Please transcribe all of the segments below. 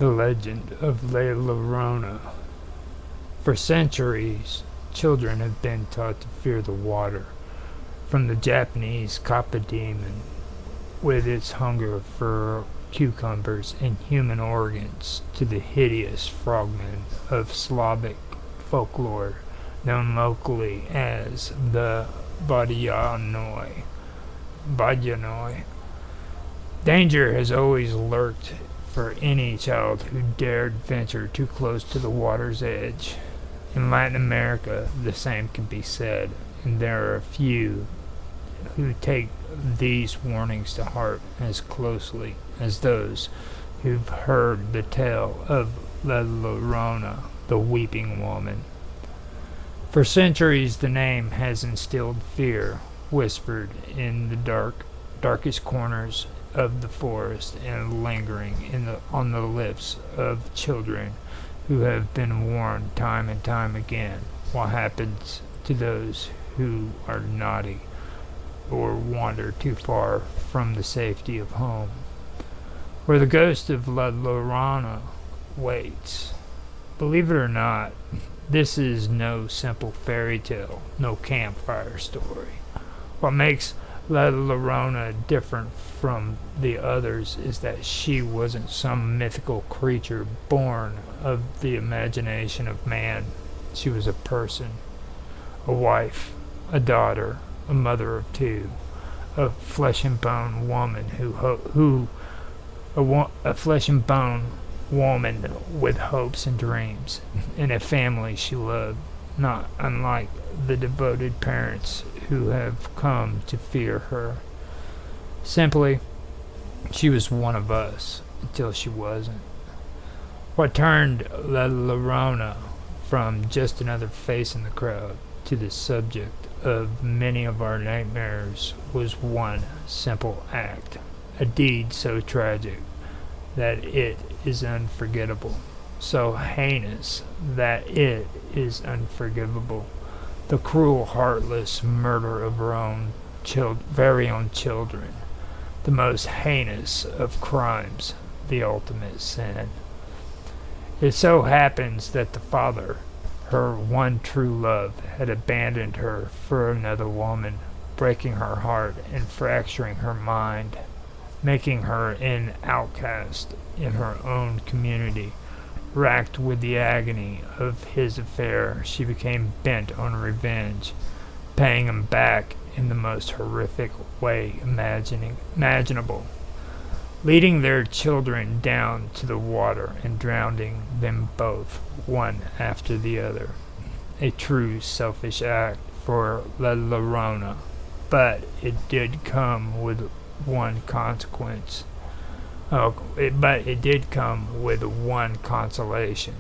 The legend of La Llorona. For centuries, children have been taught to fear the water, from the Japanese kappa demon, with its hunger for cucumbers and human organs, to the hideous frogmen of Slavic folklore, known locally as the Badyanoi. Danger has always lurked for any child who dared venture too close to the water's edge. In Latin America, the same can be said, and there are a few who take these warnings to heart as closely as those who've heard the tale of La Llorona, the weeping woman. For centuries, the name has instilled fear, whispered in the darkest corners of the forest and lingering on the lips of children who have been warned time and time again what happens to those who are naughty or wander too far from the safety of home, where the ghost of La Llorona waits. Believe it or not, this is no simple fairy tale, no campfire story. What makes La Llorona different from the others is that she wasn't some mythical creature born of the imagination of man. She was a person, a wife, a daughter, a mother of two, a flesh and bone woman a flesh and bone woman with hopes and dreams, and a family she loved, not unlike the devoted parents who have come to fear her. Simply, she was one of us until she wasn't. What turned La Llorona from just another face in the crowd to the subject of many of our nightmares was one simple act, a deed so tragic that it is unforgettable, so heinous that it is unforgivable. The cruel, heartless murder of her own very own children, the most heinous of crimes, the ultimate sin. It so happens that the father, her one true love, had abandoned her for another woman, breaking her heart and fracturing her mind, making her an outcast in her own community. Racked with the agony of his affair, she became bent on revenge, paying him back in the most horrific way imaginable, leading their children down to the water and drowning them both, one after the other. A true selfish act for La Llorona, but it did come with one consequence. But it did come with one consolation.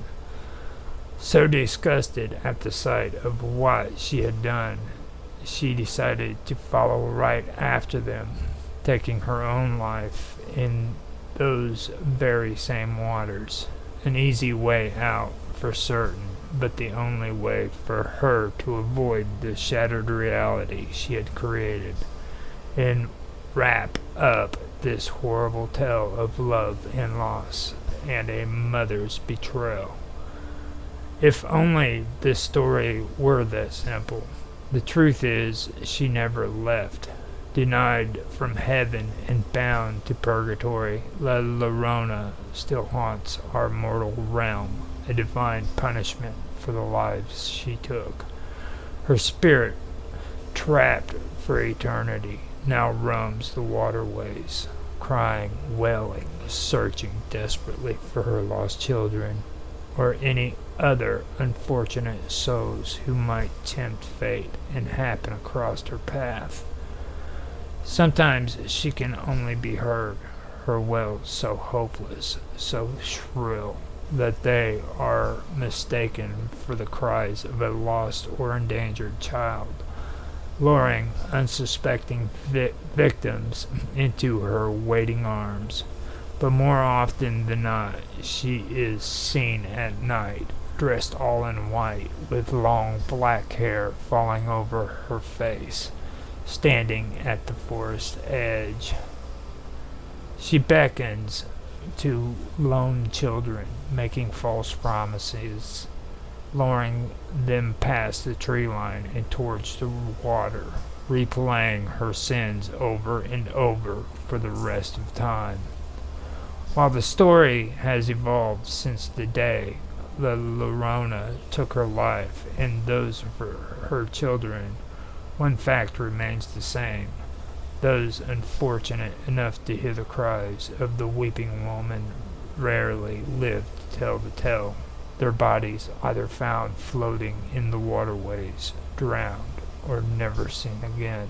So disgusted at the sight of what she had done, she decided to follow right after them, taking her own life in those very same waters. An easy way out for certain, but the only way for her to avoid the shattered reality she had created and wrap up this horrible tale of love and loss and a mother's betrayal. If only this story were that simple. The truth is, she never left. Denied from heaven and bound to purgatory, La Llorona still haunts our mortal realm, a divine punishment for the lives she took. Her spirit, trapped for eternity, now roams the waterways, crying, wailing, searching desperately for her lost children, or any other unfortunate souls who might tempt fate and happen across her path. Sometimes she can only be heard, her wails so hopeless, so shrill, that they are mistaken for the cries of a lost or endangered child, luring unsuspecting victims into her waiting arms. But more often than not, she is seen at night, dressed all in white, with long black hair falling over her face, standing at the forest edge. She beckons to lone children, making false promises, luring them past the tree line and towards the water, replaying her sins over and over for the rest of time. While the story has evolved since the day La Llorona took her life and those of her children, one fact remains the same. Those unfortunate enough to hear the cries of the weeping woman rarely live to tell the tale. Their bodies either found floating in the waterways, drowned, or never seen again.